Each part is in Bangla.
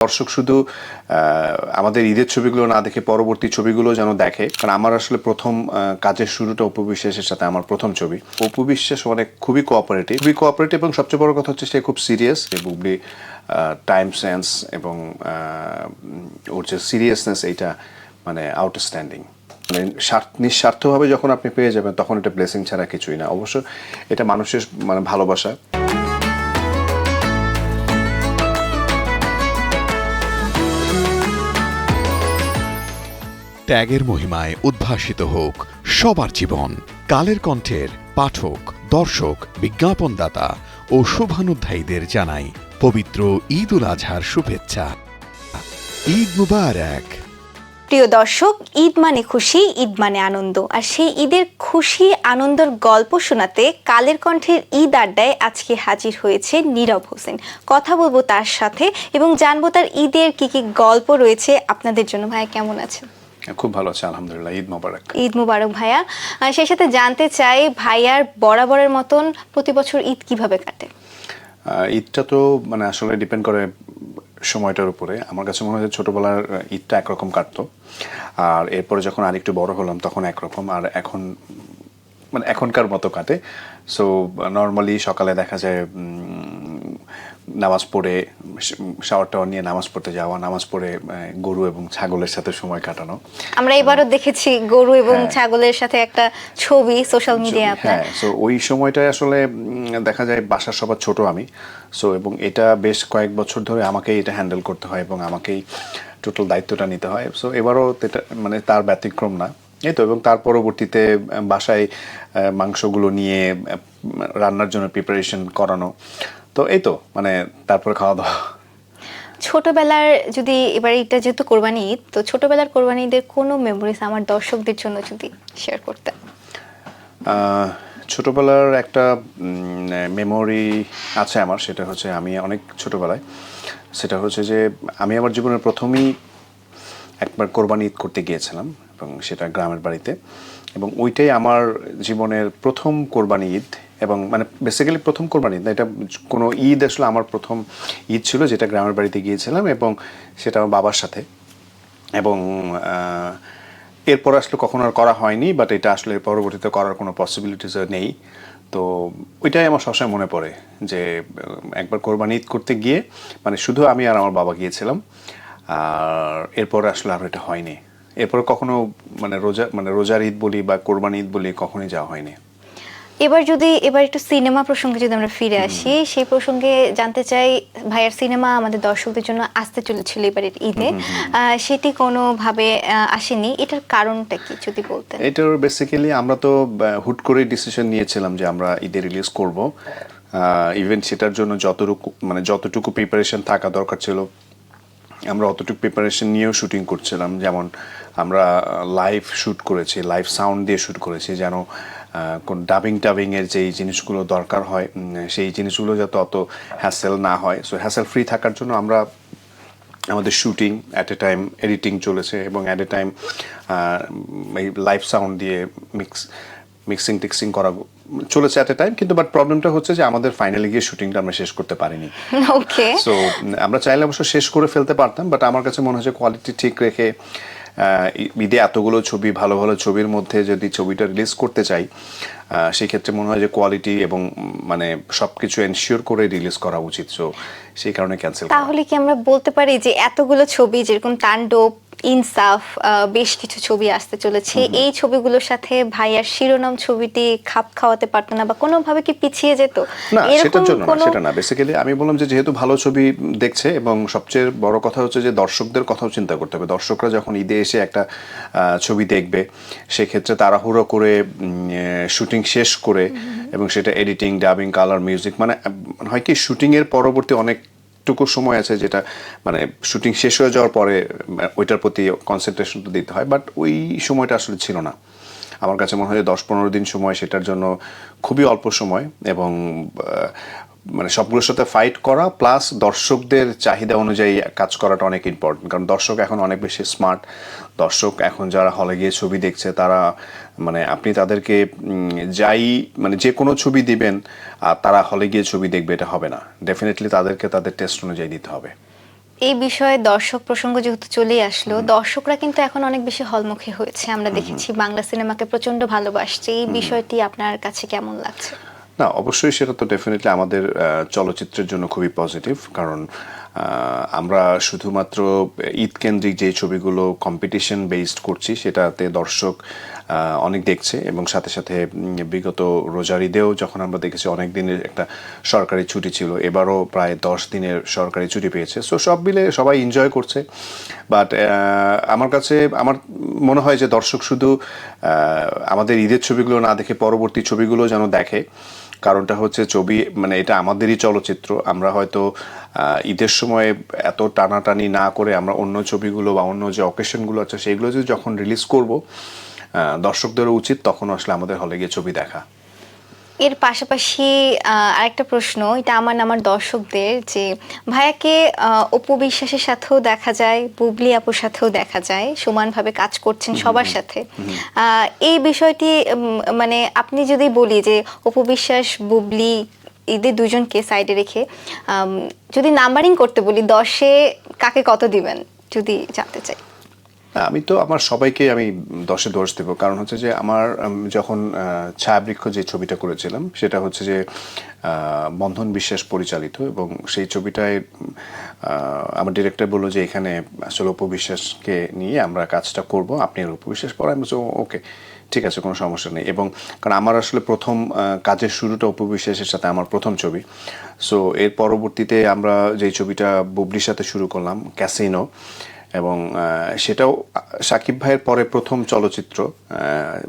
দর্শক শুধু আমাদের ঈদের ছবিগুলো না দেখে পরবর্তী ছবিগুলো যেন দেখে, কারণ আমার আসলে প্রথম কাজের শুরুটা অপু বিশ্বাসের সাথে, আমার প্রথম ছবি। অপু বিশ্বাস খুবই কোঅপারেটিভ এবং সবচেয়ে বড় কথা হচ্ছে সে খুব সিরিয়াস। বুবলি টাইম সেন্স এবং ওর যে সিরিয়াসনেস, এইটা মানে আউটস্ট্যান্ডিং। মানে নিঃস্বার্থভাবে যখন আপনি পেয়ে যাবেন তখন এটা ব্লেসিং ছাড়া কিছুই না। অবশ্য এটা মানুষের মানে ভালোবাসা। ত্যাগের মহিমায় উদ্ভাসিত হোক সবার জীবন। কালের কণ্ঠের পাঠক, দর্শক, বিজ্ঞাপনদাতা ও শুভানুধ্যায়ীদের জানাই পবিত্র ঈদ উল আজহার শুভেচ্ছা। ঈদ মুবারক। প্রিয় দর্শক, ঈদ মানে খুশি, ঈদ মানে আনন্দ, আর সেই ঈদের খুশি আনন্দের গল্প শোনাতে কালের কণ্ঠের ঈদ আড্ডায় আজকে হাজির হয়েছে নীরব হোসেন। কথা বলবো তার সাথে এবং জানবো তার ঈদের কি কি গল্প রয়েছে আপনাদের জন্য। ভাইয়া কেমন আছেন? খুব ভালো আছে, আলহামদুলিল্লাহ। ঈদ মোবারক। ঈদ মুবারক ভাইয়া। সেই সাথে জানতে চাই ভাইয়ার বরাবরের মতন প্রতি বছর ঈদ কিভাবে কাটে? ঈদটা তো মানে আসলে ডিপেন্ড করে সময়টার উপরে। আমার কাছে মনে হয় ছোটবেলার ঈদটা একরকম কাটতো, আর এরপরে যখন আরেকটু বড় হলাম তখন একরকম, আর এখন মানে এখনকার মতো কাটে। সো নর্মালি সকালে দেখা যায় নামাজ পড়ে, শাওয়ার টাওয়ার নিয়ে নামাজ পড়তে যাওয়া, নামাজ পড়ে গরু এবং ছাগলের সাথে সময় কাটানো। আমরা এবারও দেখেছি গরু এবং ছাগলের সাথে একটা ছবি সোশ্যাল মিডিয়ায় আপনার। হ্যাঁ, সো ওই সময়টায় আসলে দেখা যায় বাসার সবার ছোট আমি। সো এবং এটা বেশ কয়েক বছর ধরে আমাকেই এটা হ্যান্ডেল করতে হয় এবং আমাকেই টোটাল দায়িত্বটা নিতে হয়। সো এবারও এটা মানে তার ব্যতিক্রম না, এই তো। এবং তার পরবর্তীতে বাসায় মাংসগুলো নিয়ে রান্নার জন্য প্রিপারেশন করানো, তো এই তো মানে তারপরে খাওয়া দাওয়া। ছোটবেলার যদি এবার এটা যেহেতু কোরবানি ঈদ, তো ছোটবেলার কোরবানি ঈদের কোনো মেমোরিজ আমার দর্শকদের জন্য যদি শেয়ার করতে। ছোটবেলার একটা মেমোরি আছে আমার, সেটা হচ্ছে আমি অনেক ছোটবেলায়, সেটা হচ্ছে যে আমি আমার জীবনের প্রথমেই একবার কোরবানি ঈদ করতে গিয়েছিলাম এবং সেটা গ্রামের বাড়িতে, এবং ওইটাই আমার জীবনের প্রথম কোরবানি ঈদ। এবং মানে বেসিক্যালি প্রথম কোরবানি ঈদ না, এটা কোনো ঈদ আসলে আমার প্রথম ঈদ ছিল, যেটা গ্রামের বাড়িতে গিয়েছিলাম এবং সেটা আমার বাবার সাথে। এবং এরপর আসলে কখনো আর করা হয়নি, বাট এটা আসলে পরবর্তীতে করার কোনো পসিবিলিটিস নেই। তো ওইটাই আমার সবসময় মনে পড়ে যে একবার কোরবানি ঈদ করতে গিয়ে মানে শুধু আমি আর আমার বাবা গিয়েছিলাম, আর এরপর আসলে আর এটা হয়নি। এরপর কখনো মানে রোজার ঈদ বলি বা কোরবানি ঈদ বলি কখনোই যাওয়া হয়নি। এবার একটু সিনেমা প্রসঙ্গে যদি আমরা ফিরে আসি, সেই প্রসঙ্গে জানতে চাই ভাইয়ার সিনেমা আমাদের দর্শকদের জন্য আসতে চলেছিল এবারের ঈদে, সেটি কোনোভাবে আসেনি, এটার কারণটা কি যদি বলতেন? এটার বেসিক্যালি আমরা তো হুট করে ডিসিশন নিয়েছিলাম যে আমরা ঈদে রিলিজ করব। ইভেন সেটার জন্য যতটুকু প্রিপারেশন থাকা দরকার ছিল আমরা অতটুকু প্রিপারেশন নিয়েও শুটিং করছিলাম। যেমন আমরা লাইভ শ্যুট করেছি, লাইভ সাউন্ড দিয়ে শ্যুট করেছি, যেন কোন ডাবিংয়ের যেই জিনিসগুলো দরকার হয় সেই জিনিসগুলো যাতে অত হ্যাসেল না হয়। সো হ্যাসেল ফ্রি থাকার জন্য আমরা আমাদের shooting at a time, editing চলেছে এবং অ্যাট এ টাইম এই লাইভ সাউন্ড দিয়ে মিক্সিং করা চলেছে অ্যাট এ টাইম। কিন্তু বাট প্রবলেমটা হচ্ছে যে আমাদের ফাইনালি গিয়ে শুটিংটা আমরা শেষ করতে পারিনি। ওকে। সো আমরা চাইলে অবশ্য শেষ করে ফেলতে পারতাম, বাট আমার কাছে মনে হচ্ছে কোয়ালিটি ঠিক রেখে ঈদে এতগুলো ছবি, ভালো ভালো ছবির মধ্যে যদি ছবিটা রিলিজ করতে চাই, সেই ক্ষেত্রে মনে হয় যে কোয়ালিটি এবং মানে সবকিছু এনশিওর করে রিলিজ করা উচিত। সো সেই কারণে ক্যান্সেল। তাহলে কি আমরা বলতে পারি যে এতগুলো ছবি, যেরকম তাণ্ডব, ইনসাফ, বেশ কিছু ছবি আসতে চলেছে, এই ছবিগুলোর সাথে ভাইয়ার শিরোনাম ছবিটি খাপ খাওয়াতে পারতো না বা কোনোভাবে কি পিছিয়ে যেত? না, সেটার জন্য না, সেটা না। বেসিক্যালি আমি বললাম যে যেহেতু ভালো ছবি দেখছে, এবং সবচেয়ে বড় কথা হচ্ছে যে দর্শকদের কথাও চিন্তা করতে হবে। দর্শকরা যখন ঈদে এসে একটা ছবি দেখবে, সেক্ষেত্রে তাড়াহুড়ো করে শুটিং শেষ করে এবং সেটা এডিটিং, ডাবিং, কালার, মিউজিক, মানে হয় কি শুটিংয়ের পরবর্তী অনেকটুকু সময় আছে যেটা মানে শুটিং শেষ হয়ে যাওয়ার পরে ওইটার প্রতি কনসেন্ট্রেশনটা দিতে হয়, বাট ওই সময়টা আসলে ছিল না। আমার কাছে মনে হয় 10-15 দিন সময় সেটার জন্য খুবই অল্প সময়, এবং মানে সবগুলোর সাথে ফাইট করা প্লাস দর্শকদের চাহিদা অনুযায়ী কাজ করাটা অনেক ইম্পর্টেন্ট। কারণ দর্শক এখন অনেক বেশি স্মার্ট। দর্শক এখন যারা হলে গিয়ে ছবি দেখছে, তারা মানে আপনি তাদেরকে মানে যে কোনো ছবি দিবেন আর তারা হলে গিয়ে ছবি দেখবে, এটা হবে না। ডেফিনেটলি তাদেরকে তাদের টেস্ট অনুযায়ী দিতে হবে। এই বিষয়ে দর্শক প্রসঙ্গ যেহেতু চলেই আসলো, দর্শকরা কিন্তু এখন অনেক বেশি হলমুখী হয়েছে। আমরা দেখেছি বাংলা সিনেমাকে প্রচন্ড ভালোবাসছে। এই বিষয়টি আপনার কাছে কেমন লাগছে? না, অবশ্যই সেটা তো ডেফিনেটলি আমাদের চলচ্চিত্রের জন্য খুবই পজিটিভ, কারণ আমরা শুধুমাত্র ঈদ কেন্দ্রিক যে ছবিগুলো কম্পিটিশন বেসড করছি সেটাতে দর্শক অনেক দেখছে, এবং সাথে সাথে বিগত রোজার ঈদেও যখন আমরা দেখেছি অনেক দিনের একটা সরকারি ছুটি ছিল, এবারও প্রায় 10 দিনের সরকারি ছুটি পেয়েছে। সো সব মিলে সবাই এনজয় করছে। বাট আমার কাছে আমার মনে হয় যে দর্শক শুধু আমাদের ঈদের ছবিগুলো না দেখে পরবর্তী ছবিগুলো যেন দেখে। কারণটা হচ্ছে ছবি মানে এটা আমাদেরই চলচ্চিত্র, আমরা হয়তো ঈদের সময় এত টানাটানি না করে আমরা অন্য ছবিগুলো বা অন্য যে অকেশনগুলো আছে সেইগুলো যদি যখন রিলিজ করব, দর্শকদেরও উচিত তখন আসলে আমাদের হলে গিয়ে ছবি দেখা। এর পাশাপাশি আরেকটা প্রশ্ন, এটা আমার দর্শকদের, যে ভাইয়াকে অপু বিশ্বাসের সাথেও দেখা যায়, বুবলি আপুর সাথেও দেখা যায়, সমানভাবে কাজ করছেন সবার সাথে। এই বিষয়টি মানে আপনি যদি বলি যে অপু বিশ্বাস, বুবলি, এদের দুজনকে সাইডে রেখে যদি নাম্বারিং করতে বলি, 10-এ কাকে কত দিবেন যদি জানতে চাই? আমি তো আমার সবাইকে আমি 10-এ 10 দেবো, কারণ হচ্ছে যে আমার যখন ছায়াবৃক্ষ যে ছবিটা করেছিলাম সেটা হচ্ছে যে বন্ধন বিশ্বাস পরিচালিত, এবং সেই ছবিটায় আমার ডিরেক্টর বললো যে এখানে আসলে অপু বিশ্বাসকে নিয়ে আমরা কাজটা করব, আপনি আর অপু বিশ্বাস পরে। আমি বলছি ওকে ঠিক আছে, কোনো সমস্যা নেই। এবং কারণ আমার আসলে প্রথম কাজের শুরুটা অপু বিশ্বাসের সাথে, আমার প্রথম ছবি। সো এর পরবর্তীতে আমরা যেই ছবিটা বুবলির সাথে শুরু করলাম, ক্যাসিনো, এবং সেটাও শাকিব ভাইয়ের পরে প্রথম চলচ্চিত্র,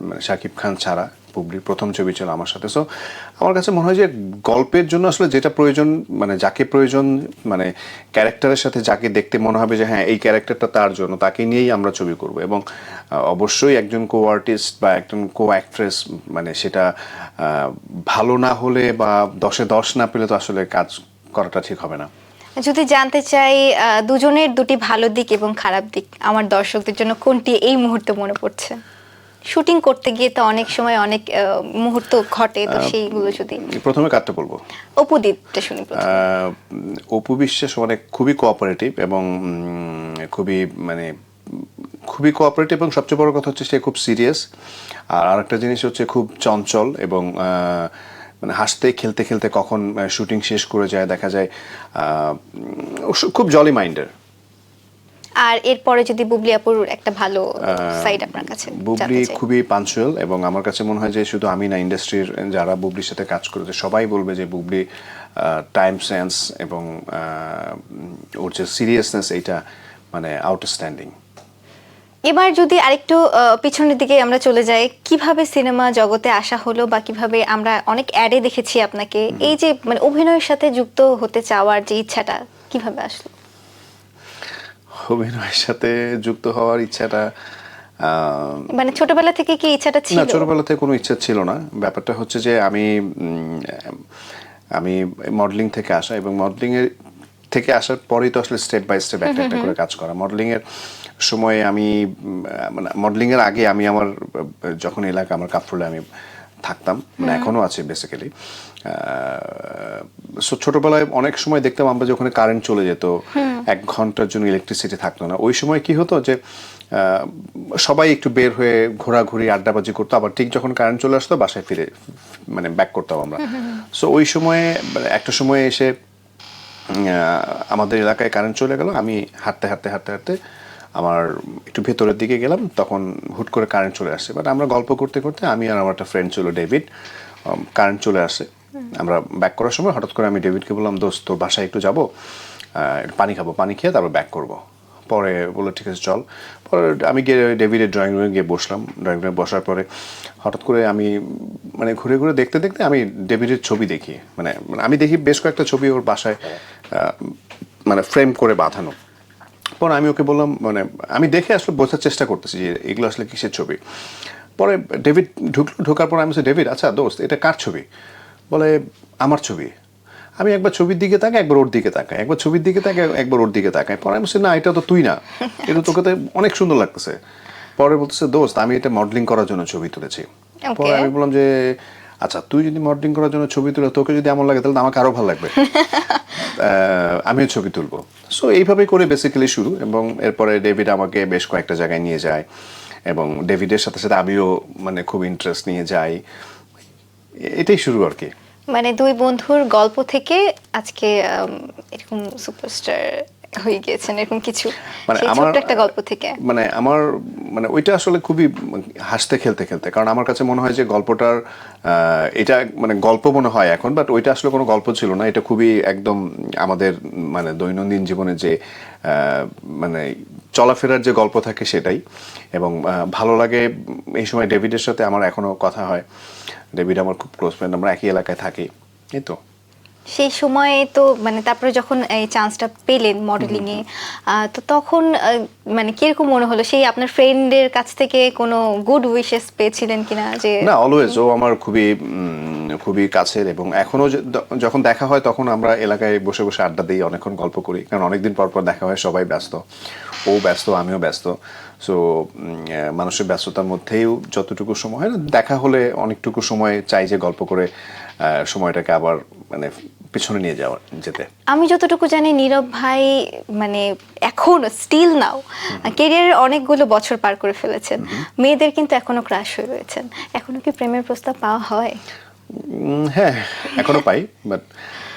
মানে শাকিব খান ছাড়া বুবলির প্রথম ছবি ছিল আমার সাথে। সো আমার কাছে মনে হয় যে গল্পের জন্য আসলে যেটা প্রয়োজন, মানে যাকে প্রয়োজন, মানে ক্যারেক্টারের সাথে যাকে দেখতে মনে হবে যে হ্যাঁ এই ক্যারেক্টারটা তার জন্য, তাকে নিয়েই আমরা ছবি করব। এবং অবশ্যই একজন কো আর্টিস্ট বা একজন কো অ্যাক্ট্রেস মানে সেটা ভালো না হলে বা 10-এ 10 না পেলে তো আসলে কাজ করাটা ঠিক হবে না। যদি জানতে চাই দুজনের দুটি ভালো দিক এবং খারাপ দিক, আমার দর্শকদের জন্য কোনটি এই মুহূর্তে মনে পড়ছে? শুটিং করতে গিয়ে তো অনেক সময় অনেক মুহূর্ত ঘটে, তো সেইগুলো যদি প্রথমে কাটতে বলবো। অপু দিকটা শুনি প্রথমে। অপু বিশ্বাস অনেক খুবই কোঅপারেটিভ এবং খুবই কোঅপারেটিভ, এবং সবচেয়ে বড় কথা হচ্ছে সে খুব সিরিয়াস। আর আরেকটা জিনিস হচ্ছে খুব চঞ্চল, এবং মানে হাসতে খেলতে খেলতে কখন শুটিং শেষ করে যায় দেখা যায়। খুব জলি মাইন্ডের। আর এরপরে যদি বুবলি আপুর একটা ভালো সাইড আপনার কাছে বুবলি খুবই পাঞ্চুয়াল, এবং আমার কাছে মনে হয় যে শুধু আমি না, ইন্ডাস্ট্রির যারা বুবলির সাথে কাজ করেছে সবাই বলবে যে বুবলি টাইম সেন্স এবং ওর যে সিরিয়াসনেস এইটা মানে আউটস্ট্যান্ডিং। এবার যদি আরেকটু পিছনের দিকে আমরা চলে যাই, কিভাবে সিনেমা জগতে আসা হলো, বা কিভাবে আমরা অনেক অ্যাডে দেখেছি আপনাকে, এই যে মানে অভিনয়ের সাথে যুক্ত হতে চাওয়ার যে ইচ্ছাটা কিভাবে আসলো? অভিনয়ের সাথে যুক্ত হওয়ার ইচ্ছাটা মানে ছোটবেলা থেকে কি ইচ্ছাটা ছিল? না, ছোটবেলা থেকে কোনো ইচ্ছা ছিল না। ব্যাপারটা হচ্ছে যে আমি মডেলিং থেকে আসা, এবং মডেলিং এর থেকে আসার পরেই তো আসলে স্টেপ বাই স্টেপ একটা একটা করে কাজ করা। মডেলিং এর সময় আমি মানে মডেলিং এর আগে আমি আমার যখন এলাকা আমার কাফরুলে আমি থাকতাম, মানে এখনো আছে বেসিক্যালি। সো ছোটবেলায় অনেক সময় দেখতাম আমরা যে ওখানে কারেন্ট চলে যেত, 1 ঘন্টার জন্য ইলেকট্রিসিটি থাকতো না, ওই সময় কি হতো যে সবাই একটু বের হয়ে ঘোরাঘুরি আড্ডাবাজি করতো, আবার ঠিক যখন কারেন্ট চলে আসতো বাসায় ফিরে মানে ব্যাক করতাম আমরা। সো ওই সময়ে একটা সময় এসে আমাদের এলাকায় কারেন্ট চলে গেল, আমি হাঁটতে হাঁটতে হাঁটতে হাঁটতে আমার একটু ভেতরের দিকে গেলাম, তখন হুট করে কারেন্ট চলে আসছে। বাট আমরা গল্প করতে করতে, আমি আর আমার একটা ফ্রেন্ড ছিল ডেভিড, কারেন্ট চলে আসে। আমরা ব্যাক করার সময় হঠাৎ করে আমি ডেভিডকে বললাম, দোস্ত তোর বাসায় একটু যাবো, পানি খাবো, পানি খেয়ে তারপর ব্যাক করবো। পরে বললো ঠিক আছে চল। পরে আমি গিয়ে ডেভিডের ড্রয়িং রুমে গিয়ে বসলাম। ড্রয়িং রুমে বসার পরে হঠাৎ করে আমি মানে ঘুরে ঘুরে দেখতে দেখতে আমি ডেভিডের ছবি দেখি, মানে আমি দেখি বেশ কয়েকটা ছবি ওর বাসায় মানে ফ্রেম করে বাঁধানো। পরে আমি ওকে বললাম, মানে আমি দেখে আসলে বোঝার চেষ্টা করতেছি যে এগুলো আসলে কিসের ছবি। পরে ডেভিড ঢোকার পর আমি বলছি, ডেভিড আচ্ছা দোস্ত এটা কার ছবি? বলে আমার ছবি। আমি একবার ছবির দিকে তাকাই, একবার ওর দিকে তাকাই, একবার ছবির দিকে তাকাই, একবার ওর দিকে তাকাই। পরে আমি বলছি না এটা তো তুই না, এটা তোকে তো অনেক সুন্দর লাগতেছে। পরে বলতেছে দোস্ত আমি এটা মডেলিং করার জন্য ছবি তুলেছি। পরে আমি বললাম যে আচ্ছা তুই যদি মডেলিং করার জন্য ছবি তুলে তোকে যদি এমন লাগে তাহলে তো আমাকে আরো ভালো লাগবে, আমিও ছবি তুলবো। সো এইভাবে করে বেসিক্যালি শুরু, এবং এরপরে ডেভিড আমাকে বেশ কয়েকটা জায়গায় নিয়ে যায়, এবং ডেভিডের সাথে সাথে আমিও মানে খুব ইন্টারেস্ট নিয়ে যাই, এটাই শুরু আর কি। মানে দুই বন্ধুর গল্প থেকে আজকে এরকম সুপারস্টার হয়ে গিয়েছেন, এরকম কিছু মানে সেই আমার ছোট্ট একটা গল্প থেকে। মানে আমার মানে ওইটা আসলে খুবই হাসতে খেলতে খেলতে, কারণ আমার কাছে মনে হয় যে গল্পটার এটা মানে গল্প মনে হয় এখন, বাট ওইটা আসলে কোনো গল্প ছিল না, এটা খুবই একদম আমাদের মানে দৈনন্দিন জীবনে যে মানে চলাফেরার যে গল্প থাকে সেটাই। এবং ভালো লাগে এই সময় ডেভিডের সাথে আমার এখনো কথা হয়, ডেভিড আমার খুব ক্লোজ ফ্রেন্ড, আমরা একই এলাকায় থাকি, এই তো। সেই সময়ে তো মানে তারপরে যখন এই চান্সটা পেলেন মডেলিং এ, তো তখন মানে কিরকম মনে হলো? সেই আপনার ফ্রেন্ডের কাছ থেকে কোনো গুড উইশেস পেয়েছিলেন কিনা? যে না, অলওয়েজ ও আমার খুবই খুবই কাছের, এবং এখনো যখন দেখা হয় তখন আমরা এলাকায় বসে বসে আড্ডা দিই, অনেকক্ষণ গল্প করি, কারণ অনেকদিন পর পর দেখা হয়, সবাই ব্যস্ত, ও ব্যস্ত আমিও ব্যস্ত। সো মানুষের ব্যস্ততার মধ্যেও যতটুকু সময় হয় না, দেখা হলে অনেকটুকু সময় চাই যে গল্প করে সময়টাকে আবার মানে পিছনে নিয়ে যাওয়া যেতে। আমি যতটুকু জানি নীরব ভাই মানে এখন স্টিল নাও ক্যারিয়ারের অনেকগুলো বছর পার করে ফেলেছেন, মেয়েদের কিন্তু এখনো ক্রাশ হয়ে রয়েছেন, এখনো কি প্রেমের প্রস্তাব পাওয়া হয়? হ্যাঁ, এখনো পাই, বাট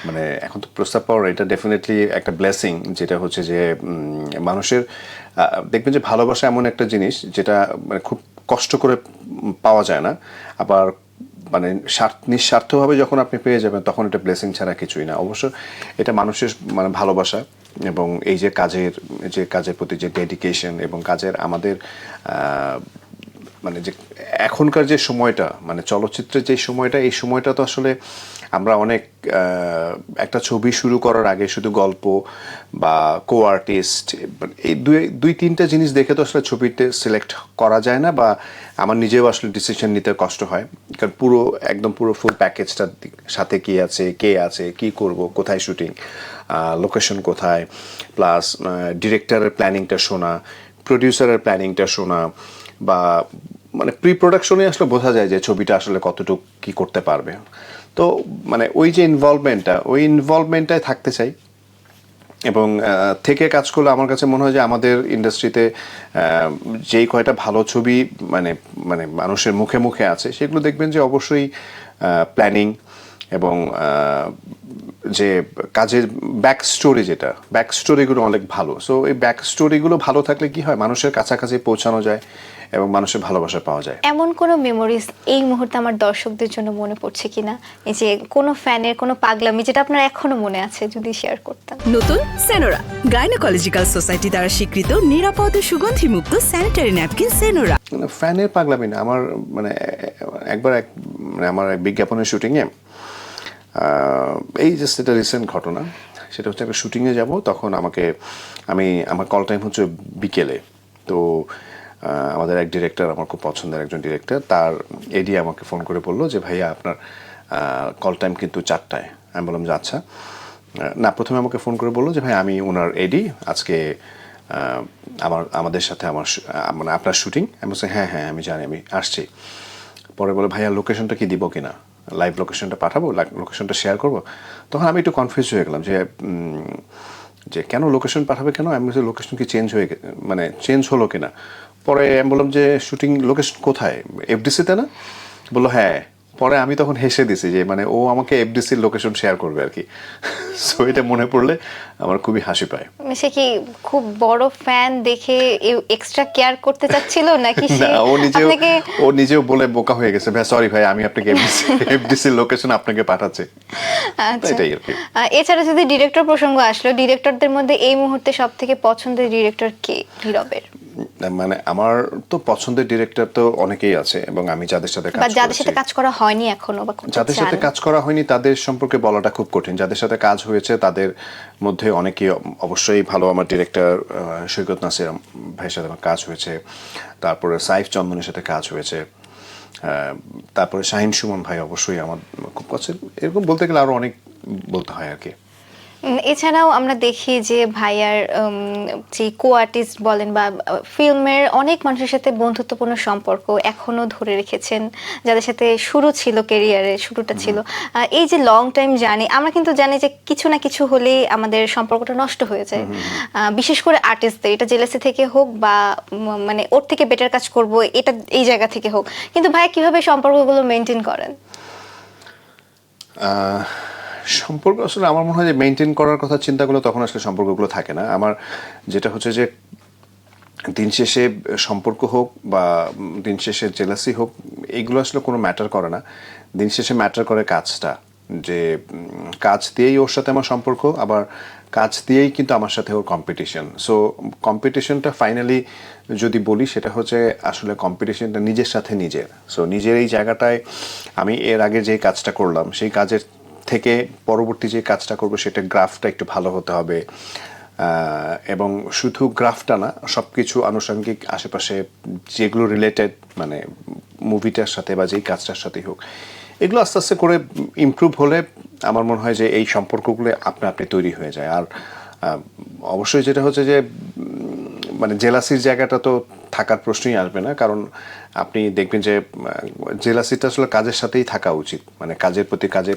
মানে এখন তো প্রস্তাব পাওয়ার এটা ডেফিনেটলি একটা ব্লেসিং, যেটা হচ্ছে যে মানুষের দেখবেন যে ভালোবাসা এমন একটা জিনিস যেটা মানে খুব কষ্ট করে পাওয়া যায় না, আবার মানে নিঃস্বার্থভাবে যখন আপনি পেয়ে যাবেন তখন এটা ব্লেসিং ছাড়া কিছুই না। অবশ্য এটা মানুষের মানে ভালোবাসা, এবং এই যে কাজের প্রতি যে ডেডিকেশন, এবং কাজের আমাদের মানে যে এখনকার যে সময়টা মানে চলচ্চিত্রের যে সময়টা, এই সময়টা তো আসলে আমরা অনেক একটা ছবি শুরু করার আগে শুধু গল্প বা কো আর্টিস্ট এই দুই তিনটা জিনিস দেখে তো আসলে ছবিতে সিলেক্ট করা যায় না, বা আমার নিজেও আসলে ডিসিশন নিতে কষ্ট হয়, কারণ পুরো ফুল প্যাকেজটার সাথে কি আছে, কে আছে, কি করব, কোথায় শুটিং, লোকেশন কোথায়, প্লাস ডিরেক্টরের প্ল্যানিংটা শোনা, প্রডিউসারের প্ল্যানিংটা শোনা, বা মানে প্রি প্রোডাকশনে আসলে বোঝা যায় যে ছবিটা আসলে কতটুকু কি করতে পারবে। তো মানে ওই যে ইনভলভমেন্টটাই থাকতে চাই, এবং থেকে কাজ করলে আমার কাছে মনে হয় যে আমাদের ইন্ডাস্ট্রিতে যেই কয়টা ভালো ছবি মানে মানে মানুষের মুখে মুখে আছে, সেগুলো দেখবেন যে অবশ্যই প্ল্যানিং এবং যে কাজের ব্যাক স্টোরিগুলো অনেক ভালো। সো এই ব্যাক স্টোরিগুলো ভালো থাকলে কি হয়, মানুষের কাছাকাছি পৌঁছানো যায় এবং মানুষের ভালোবাসা পাওয়া যায়। এমন কোনো মেমোরিজ এই মুহূর্তে আমার দর্শকদের জন্য মনে পড়ছে কিনা, এই যে কোনো ফ্যানের কোনো পাগলামি যেটা আপনার এখনো মনে আছে, যদি শেয়ার করতাম। নতুন সেনোরা, গাইনোকোলজিক্যাল সোসাইটি দ্বারা স্বীকৃত নিরাপদ ও সুগন্ধিমুক্ত স্যানিটারি ন্যাপকিন সেনোরা। ফ্যানের পাগলামি না, আমার মানে মানে আমার এক বিজ্ঞাপনের শুটিংয়ে এই জাস্ট এটা রিসেন্ট ঘটনা, সেটা হচ্ছে একটা শুটিংয়ে যাব, তখন আমার কল টাইম হচ্ছে বিকেলে। তো আমাদের এক ডিরেক্টর, আমার খুব পছন্দের একজন ডিরেক্টর, তার এডি আমাকে ফোন করে বললো যে ভাইয়া আপনার কল টাইম কিন্তু 4টায়। আমি বললাম যে আচ্ছা। না, প্রথমে আমাকে ফোন করে বললো যে ভাই আমি ওনার এডি, আজকে আমাদের সাথে মানে আপনার শুটিং। আমি বলছি হ্যাঁ আমি জানি, আমি আসছি। পরে বলে ভাইয়া লোকেশনটা কি দিব কিনা, লাইভ লোকেশনটা পাঠাবো, লোকেশনটা শেয়ার করবো। তখন আমি একটু কনফিউজ হয়ে গেলাম যে কেন লোকেশন পাঠাবে, কেন? আমি বলছি লোকেশন কি চেঞ্জ হলো কিনা। পরে আমি বললাম যে শুটিং লোকেশন কোথায়, এফডিসিতে না? বললো হ্যাঁ। পরে আমি তখন হেসে দিছি যে মানে ও আমাকে এফডিসির লোকেশন শেয়ার করবে আর কি। সো এটা মনে পড়লে আমার খুবই হাসি পায়। সে কি খুব বড় ফ্যান দেখে এক্সট্রা কেয়ার করতে চাচ্ছিল নাকি সে ও নিজেও বলে বোকা হয়ে গেছে, ভাই সরি ভাই আমি আপনাকে এফডিসির লোকেশন আপনাকে পাঠাচ্ছি। এটাই আর কি। এছাড়া যদি ডিরেক্টর প্রসঙ্গ আসলো, ডিরেক্টরদের মধ্যে এই মুহূর্তে সবথেকে পছন্দের ডিরেক্টর কে নীরবের? মানে আমার তো পছন্দের ডিরেক্টর তো অনেকেই আছে, এবং আমি যাদের সাথে কাজ করা হয়নি এখনো, বা যাদের সাথে কাজ করা হয়নি তাদের সম্পর্কে বলাটা খুব কঠিন। যাদের সাথে কাজ হয়েছে তাদের মধ্যে অনেকেই অবশ্যই ভালো। আমার ডিরেক্টর সৈকত নাসির ভাইয়ের সাথে আমার কাজ হয়েছে, তারপরে সাইফ চন্দনের সাথে কাজ হয়েছে, তারপরে শাহিন সুমন ভাই অবশ্যই আমার খুব কাছে। এরকম বলতে গেলে আরো অনেক বলতে হয় আর কি। এছাড়াও আমরা দেখি যে ভাইয়ার যে কো আর্টিস্ট বলেন বা ফিল্মের অনেক মানুষের সাথে বন্ধুত্বপূর্ণ সম্পর্ক এখনো ধরে রেখেছেন, যাদের সাথে শুরু ছিল, ক্যারিয়ারের শুরুটা ছিল। এই যে লং টাইম জার্নি, আমরা কিন্তু জানি যে কিছু না কিছু হলেই আমাদের সম্পর্কটা নষ্ট হয়ে যায়, বিশেষ করে আর্টিস্টদের, এটা জেলাসি থেকে হোক বা মানে ওর থেকে বেটার কাজ করব এটা এই জায়গা থেকে হোক। কিন্তু ভাইয়া কিভাবে সম্পর্কগুলো মেনটেন করেন? সম্পর্ক আসলে আমার মনে হয় যে মেনটেন করার কথা চিন্তা করলে তখন আসলে সম্পর্কগুলো থাকে না। আমার যেটা হচ্ছে যে দিন শেষে সম্পর্ক হোক বা দিন শেষে জেলাসি হোক, এইগুলো আসলে কোনো ম্যাটার করে না। দিন শেষে ম্যাটার করে কাজটা, যে কাজ দিয়েই ওর সাথে আমার সম্পর্ক, আবার কাজ দিয়েই কিন্তু আমার সাথে ওর কম্পিটিশন। সো কম্পিটিশনটা ফাইনালি যদি বলি সেটা হচ্ছে আসলে কম্পিটিশনটা নিজের সাথে নিজের। সো নিজের এই জায়গাটায় আমি এর আগে যে কাজটা করলাম সেই কাজের থেকে পরবর্তী যে কাজটা করবো সেটা গ্রাফটা একটু ভালো হতে হবে, এবং শুধু গ্রাফটা না, সব কিছু আনুষঙ্গিক আশেপাশে যেগুলো রিলেটেড, মানে মুভিটার সাথে বা যেই কাজটার সাথেই হোক, এগুলো আস্তে আস্তে করে ইমপ্রুভ হলে আমার মনে হয় যে এই সম্পর্কগুলো আপনা আপনি তৈরি হয়ে যায়। আর অবশ্যই যেটা হচ্ছে যে মানে জেলাসির জায়গাটা তো থাকার প্রশ্নই আসবে না, কারণ আপনি দেখবেন যে জেলাসিটা আসলে কাজের সাথেই থাকা উচিত, মানে কাজের প্রতি কাজে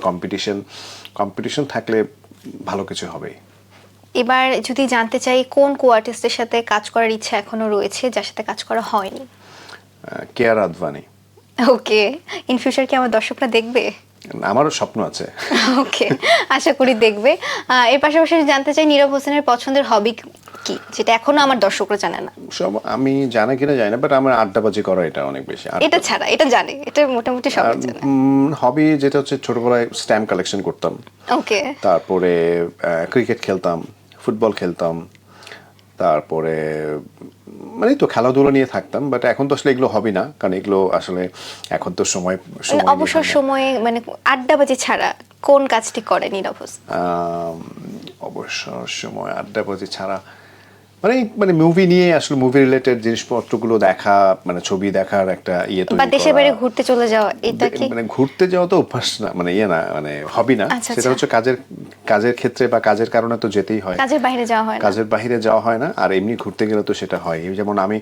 কম্পিটিশন থাকলে ভালো কিছু হবেই। এবার যদি জানতে চাই কোন কো আর্টিস্টের সাথে কাজ করার ইচ্ছা এখনো রয়েছে, যার সাথে কাজ করা হয়নি? Care Advani. Okay, in future কি আমার দর্শকরা দেখবে? আমারও স্বপ্ন আছে। ওকে, আশা করি দেখবে। এর পাশাপাশি জানতে চাই নীরব হোসেনের পছন্দের হবি কি, যেটা এখনো আমার দর্শকরা জানে না। সব আমি জানা কিনা জানি না, বাট আমার আড্ডাবাজি করা এটা অনেক বেশি। এটা ছাড়া এটা জানে, এটা মোটামুটি সবাই জানে। হবি যেটা হচ্ছে ছোটবেলায় স্ট্যাম্প কালেকশন করতাম, ওকে, তারপরে ক্রিকেট খেলতাম, ফুটবল খেলতাম, তারপরে মানে তো খেলাধুলা নিয়ে থাকতাম। বাট এখন তো আসলে এগুলো হবি না, কারণ এগুলো আসলে এখন তো সময় অবসর সময়ে মানে আড্ডাবাজি ছাড়া কোন কাজটি করে নীরব হোসেন? অবসর সময় আড্ডাবাজি ছাড়া মানে মুভি নিয়ে আসলে মুভি রিলেটেড জিনিসপত্রগুলো দেখা, মানে ছবি দেখার একটা ইয়ে তৈরি বা দেশের করা। বাইরে ঘুরতে চলে যাওয়া, এটা কি মানে ঘুরতে যাওয়া তো অভ্যাস না, মানে ইয়ে না, মানে হবি না। আচ্ছা, সেটা হচ্ছে কাজের ক্ষেত্রে বা কাজের কারণে তো যেতেই হয়, কাজের বাইরে যাওয়া হয় না? কাজের বাইরে যাওয়া হয় না। আর এমনি ঘুরতে গেলে তো সেটা হয়। যেমন আমি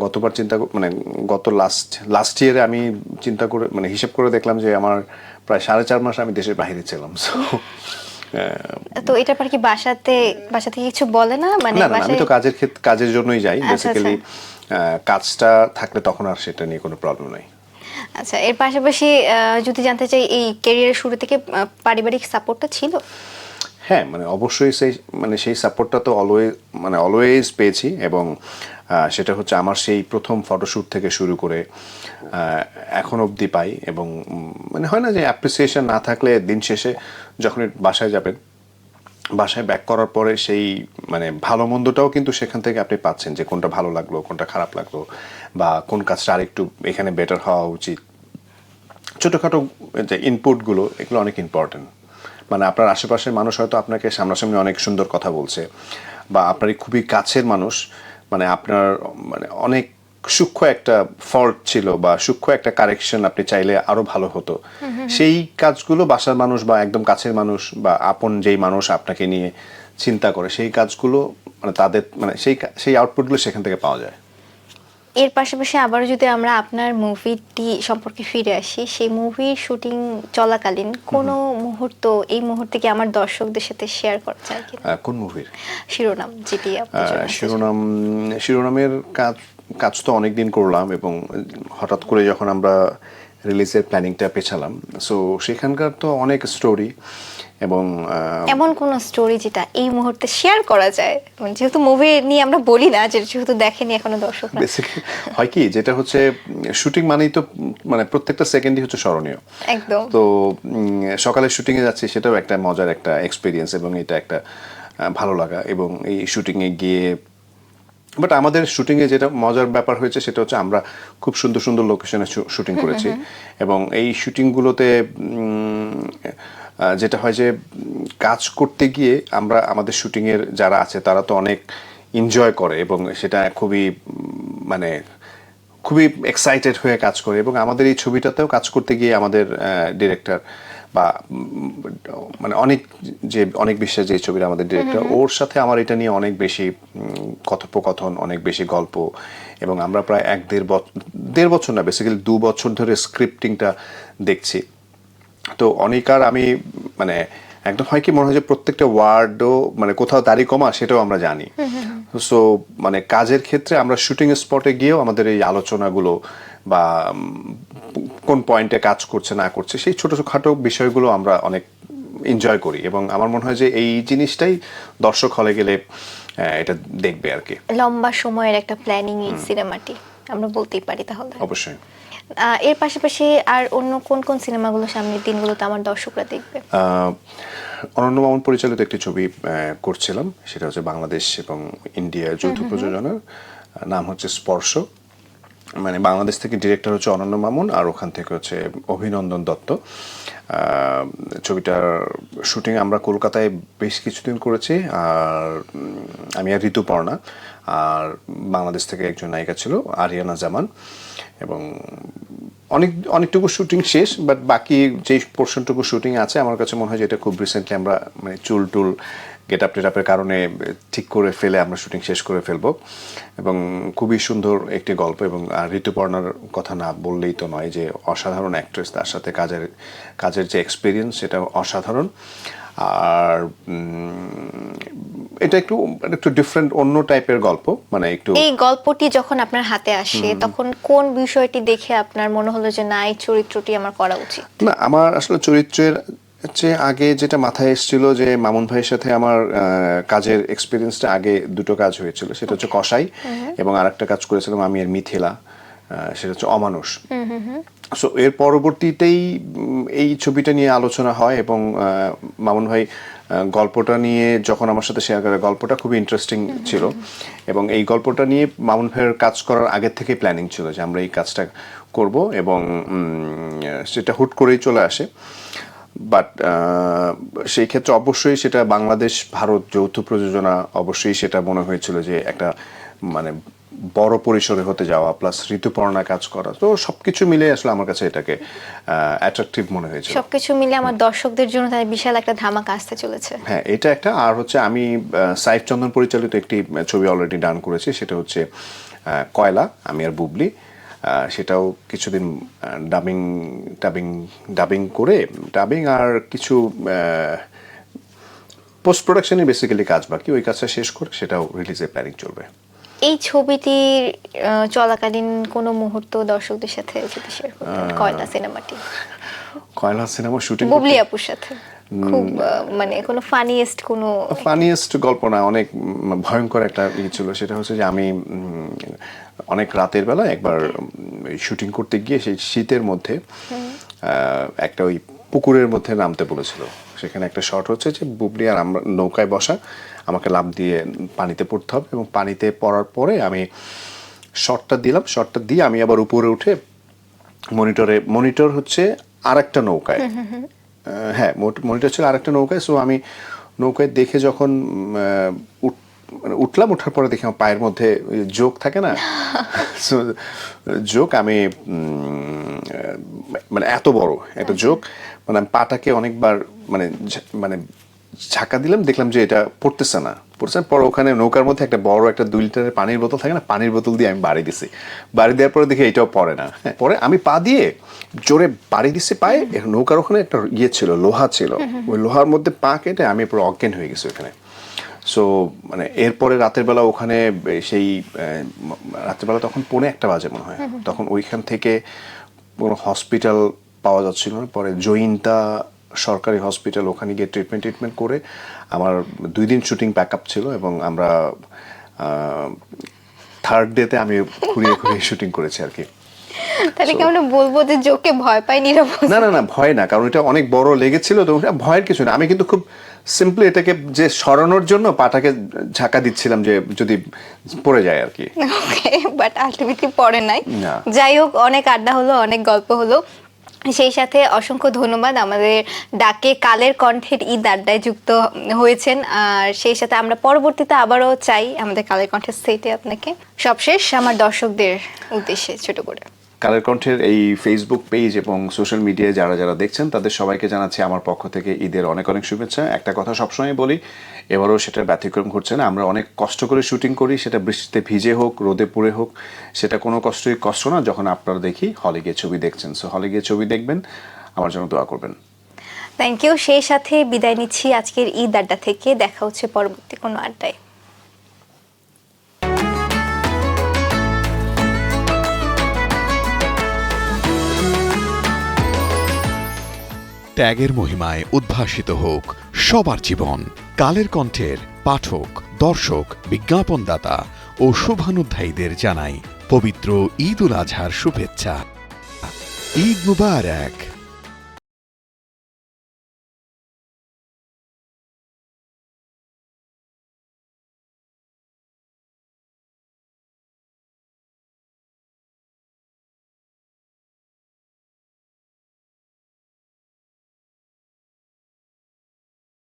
গতবার মানে গত লাস্ট ইয়ারে আমি চিন্তা করে মানে হিসেব করে দেখলাম যে আমার প্রায় 4.5 মাস আমি দেশের বাইরে ছিলাম। সো তো এটার পর কি বাসা থেকে কিছু বলে না, মানে না, আমি তো কাজের জন্যই যাই আচ্ছা, বেসিক্যালি। কাজটা থাকলে তখন আর সেটা নিয়ে কোনো প্রবলেম নাই। আচ্ছা, এর পাশাপাশি যদি জানতে চাই এই ক্যারিয়ারের শুরু থেকে পারিবারিক সাপোর্টটা ছিল? হ্যাঁ, মানে অবশ্যই সেই সাপোর্টটা তো অলওয়েজ পেয়েছি, এবং সেটা হচ্ছে আমার সেই প্রথম ফটোশ্যুট থেকে শুরু করে এখন অবধি পাই। এবং মানে হয় না যে অ্যাপ্রিসিয়েশন না থাকলে দিন শেষে যখন বাসায় যাবেন, বাসায় ব্যাক করার পরে সেই মানে ভালো মন্দটাও কিন্তু সেখান থেকে আপনি পাচ্ছেন, যে কোনটা ভালো লাগলো, কোনটা খারাপ লাগলো, বা কোন কাজটা আরেকটু এখানে বেটার হওয়া উচিত। ছোটোখাটো যে ইনপুটগুলো, এগুলো অনেক ইম্পর্টেন্ট। মানে আপনার আশেপাশের মানুষ হয়তো আপনাকে সামনাসামনি অনেক সুন্দর কথা বলছে, বা আপনারই খুবই কাছের মানুষ মানে আপনার মানে অনেক সূক্ষ্ম একটা ফল্ট ছিল বা সূক্ষ্ম একটা কারেকশন আপনি চাইলে আরো ভালো হতো, সেই কাজগুলো বাসার মানুষ বা একদম কাছের মানুষ বা আপন যেই মানুষ আপনাকে নিয়ে চিন্তা করে, সেই কাজগুলো মানে তাদের মানে সেই আউটপুটগুলো সেখান থেকে পাওয়া যায়। এর পাশাপাশি আবারও যদি আমরা আপনার মুভিটি সম্পর্কে ফিরে আসি, সেই মুভির শুটিং চলাকালীন কোনো মুহূর্ত, এই মুহূর্তে কি আমার দর্শকদের সাথে শেয়ার করা যায় কিনা? কোন মুভির শিরোনাম, যেটি শিরোনামের কাজ তো অনেকদিন করলাম, এবং হঠাৎ করে যখন আমরা রিলিজের প্ল্যানিংটা পেছালাম, সো সেখানকার তো অনেক স্টোরি, এবং এমন কোন স্টোরি যেটা এই মুহূর্তে শেয়ার করা যায়, যেহেতু মুভি নিয়ে আমরা বলি না, যেহেতু দেখেনি এখনো দর্শকরা। বেসিক্যালি হয় কি, যেটা হচ্ছে শুটিং মানেই তো মানে প্রত্যেকটা সেকেন্ডই হচ্ছে স্মরণীয়। একদম। তো সকালে শুটিংয়ে যাচ্ছি, সেটাও একটা মজার একটা এক্সপিরিয়েন্স, এবং এটা একটা ভালো লাগা। এবং এই শুটিংয়ে গিয়ে বাট আমাদের শুটিংয়ে যেটা মজার ব্যাপার হয়েছে সেটা হচ্ছে আমরা খুব সুন্দর সুন্দর লোকেশনে শুটিং করেছি, এবং এই শুটিংগুলোতে যেটা হয় যে কাজ করতে গিয়ে আমাদের শুটিংয়ের যারা আছে তারা তো অনেক এনজয় করে, এবং সেটা খুবই এক্সাইটেড হয়ে কাজ করে। এবং আমাদের এই ছবিটাতেও কাজ করতে গিয়ে আমাদের ডিরেক্টর বা মানে অনেক বিশ্বাস যে ছবির আমাদের ডিরেক্টর, ওর সাথে আমার এটা নিয়ে অনেক বেশি কথোপকথন, অনেক বেশি গল্প, এবং আমরা প্রায় দেড় বছর না, বেসিক্যালি 2 বছর ধরে স্ক্রিপ্টিংটা দেখছি। তো অনেক আর আমি মানে একদম হয় কি মনে হয় যে প্রত্যেকটা ওয়ার্ডও মানে কোথাও দাড়ি কমা সেটাও আমরা জানি। সো মানে কাজের ক্ষেত্রে আমরা শুটিং স্পটে গিয়েও আমাদের এই আলোচনাগুলো বা কোন পয়েন্টে কাজ করছে না করছে সেই ছোটখাটো বিষয়গুলো আমরা অনেক এনজয় করি, এবং আমার মনে হয় যে এই জিনিসটাই দর্শক হলে গেলে এটা দেখবে আর কি। লম্বা সময়ের একটা প্ল্যানিং এই সিনেমাটি আমরা বলতেই পারি তাহলে। অবশ্যই। এর পাশাপাশি আর অন্য কোন কোন সিনেমাগুলো সামনের দিনগুলোতে আমার দর্শকরা দেখবে? অনন্য মামুন পরিচালিত একটি ছবি করছিলাম, সেটা হচ্ছে বাংলাদেশ এবং ইন্ডিয়া যৌথ প্রযোজনার, নাম হচ্ছে স্পর্শ। মানে বাংলাদেশ থেকে ডিরেক্টর হচ্ছে অনন্য মামুন, আর ওখান থেকে হচ্ছে অভিনন্দন দত্ত। ছবিটার শুটিং আমরা কলকাতায় বেশ কিছুদিন করেছি, আর আমি আর ঋতুপর্ণা, আর বাংলাদেশ থেকে একজন নায়িকা ছিল আরিয়ানা জামান, এবং অনেকটুকু শুটিং শেষ, বাট বাকি যে পোর্শনটুকু শুটিং আছে আমার কাছে মনে হয় যে এটা খুব রিসেন্টলি আমরা মানে চুল গেট আপ টেটআপের কারণে ঠিক করে ফেলে আমরা শুটিং শেষ করে ফেলবো, এবং খুবই সুন্দর একটি গল্প। এবং ঋতুপর্ণার কথা না বললেই তো নয়, যে অসাধারণ অ্যাক্ট্রেস, তার সাথে কাজের যে এক্সপিরিয়েন্স সেটা অসাধারণ। আর এটা একটু ডিফারেন্ট, অন্য টাইপের গল্প, মানে একটু। এই গল্পটি যখন আপনার হাতে আসে তখন কোন বিষয়টি দেখে আপনার মনে হলো যে না, এই চরিত্রটি আমার করা উচিত? না, আমার আসলে চরিত্রের চেয়ে আগে যেটা মাথায় এসেছিল যে মামুন ভাইয়ের সাথে আমার কাজের এক্সপিরিয়েন্সটা, আগে দুটো কাজ হয়েছিল, সেটা হচ্ছে কসাই, এবং আরেকটা কাজ করেছিলাম আমি আর মিথিলা, সেটা হচ্ছে অমানুষ। সো এর পরবর্তীতেই এই ছবিটা নিয়ে আলোচনা হয়, এবং মামুন ভাই গল্পটা নিয়ে যখন আমার সাথে শেয়ার করে, গল্পটা খুবই ইন্টারেস্টিং ছিল, এবং এই গল্পটা নিয়ে মামুন ভাইয়ের কাজ করার আগের থেকে প্ল্যানিং ছিল যে আমরা এই কাজটা করব, এবং সেটা হুট করেই চলে আসে। বাট সেই ক্ষেত্রে অবশ্যই সেটা বাংলাদেশ ভারত যৌথ প্রযোজনা, অবশ্যই সেটা মনে হয়েছিল যে একটা মানে বড় পরিসরে হতে যাওয়া, প্লাস ঋতুপর্ণা কাজ করা, তো সবকিছু মিলে আসলে আমার কাছে এটাকে অ্যাট্রাকটিভ মনে হয়েছে। সবকিছু মিলে আমার দর্শকদের জন্য তার বিশাল একটা ধামাকা আসতে চলেছে। হ্যাঁ, এটা একটা। আর হচ্ছে আমি সাইফ চন্দন পরিচালিত একটি ছবি অলরেডি ডান করেছি, সেটা হচ্ছে কয়লা, আমি আর বুবলি। সেটাও কিছুদিন ডাবিং আর কিছু পোস্ট প্রোডাকশনে বেসিক্যালি কাজ বাকি, ওই কাজটা শেষ করে সেটাও রিলিজের প্ল্যানিং চলবে। এই ছবিটির চলাকালীন কোনো মুহূর্ত দর্শকদের সাথে যদি শেয়ার করতেন, কয়লা সিনেমা শুটিং বুবলি আপুর সাথে খুব মানে কোনো ফানিয়েস্ট গল্প না, অনেক ভয়ঙ্কর একটা ইয়ে ছিল। সেটা হচ্ছে যে আমি অনেক রাতের বেলা একবার শুটিং করতে গিয়ে সেই শীতের মধ্যে একটা ওই পুকুরের মধ্যে নামতে বলেছিল। সেখানে একটা শট হচ্ছে যে বুবলি আর আমরা নৌকায় বসা, আমাকে লাফ দিয়ে পানিতে পড়তে হবে, এবং পানিতে পড়ার পরে আমি শটটা দিয়ে আমি আবার উপরে উঠে মনিটর হচ্ছে আরেকটা নৌকায়, হ্যাঁ মনিটর ছিল আরেকটা নৌকায়। সো আমি নৌকায় দেখে যখন উঠলাম, ওঠার পরে দেখি আমার পায়ের মধ্যে জোক থাকে না, জোক, আমি মানে এত বড় একটা জোক, মানে আমি পাটাকে অনেকবার মানে ঝাঁকা দিলাম, দেখলাম যে এটা পড়তেছে না। পরে ওখানে নৌকার মধ্যে একটা বড় একটা 2 লিটারের পানির বোতল থাকে না, পানির বোতল দিয়ে আমি বাড়ি দিছি। বাড়ি দেওয়ার পরে দেখি এটাও পড়ে না। পরে আমি পা দিয়ে জোরে বাড়ি দিচ্ছি পায়ে, নৌকার ওখানে একটা ইয়ে ছিল, লোহা ছিল, ওই লোহার মধ্যে পা কেটে আমি পুরো অজ্ঞান হয়ে গেছি ওখানে। সো মানে এরপরে রাতের বেলা ওখানে সেই রাতের বেলা তখন 1:45 বাজে মনে হয়, তখন ওইখান থেকে কোনো হসপিটাল পাওয়া যাচ্ছিল না। পরে জয়িন্তা সরকারি হসপিটাল, ওখানে গিয়ে ট্রিটমেন্ট করে আমার 2 দিন শুটিং প্যাক আপ ছিল, এবং আমরা 3rd ডেতে আমি ঘুরিয়ে শুটিং করেছি আর কি। তাহলে কি আমরা বলবো যে জোকে ভয় পাই নীরব? না, ভয় না, কারণ এটা অনেক বড় লেগেছিল, তো ভয়ের কিছু না। আমি কিন্তু খুব সিম্পলি এটাকে যে সরানোর জন্য পাটাকে ঝাঁকা দিচ্ছিলাম যে যদি পড়ে যায় আর কি। ওকে, বাট আলটিমেটলি পড়ে নাই। যাই হোক, অনেক আড্ডা হলো, অনেক গল্প হলো, সেই সাথে অসংখ্য ধন্যবাদ আমাদের ডাকে কালের কণ্ঠের ঈদ আড্ডায় যুক্ত হয়েছেন। আর সেই সাথে আমরা পরবর্তীতে আবারও চাই আমাদের কালের কণ্ঠের সেটে আপনাকে। সবশেষ আমার দর্শকদের উদ্দেশ্যে ছোট করে কালের কণ্ঠের এই ফেসবুক পেজ এবং সোশ্যাল মিডিয়ায় যারা যারা দেখছেন তাদের সবাইকে জানাচ্ছি আমার পক্ষ থেকে ঈদের অনেক অনেক শুভেচ্ছা। একটা কথা সবসময় বলি, এবারও সেটা ব্যতিক্রম ঘটছে না। আমরা অনেক কষ্ট করে শুটিং করি, সেটা বৃষ্টিতে ভিজে হোক, রোদে পুড়ে হোক, সেটা কোনো কষ্টই কষ্ট না যখন আপনারা দেখি হলে গিয়ে ছবি দেখছেন। সো হলে গিয়ে ছবি দেখবেন, আমার জন্য দোয়া করবেন। Thank you. সেই সাথে বিদায় নিচ্ছি আজকের ঈদ আড্ডা থেকে। দেখা হচ্ছে পরবর্তী কোনো আড্ডায়। ত্যাগের মহিমায় উদ্ভাসিত হোক সবার জীবন। কালের কণ্ঠের পাঠক, দর্শক, বিজ্ঞাপনদাতা ও শুভানুধ্যায়ীদের জানাই পবিত্র ঈদ উল আজহার শুভেচ্ছা। ঈদ মুবারক।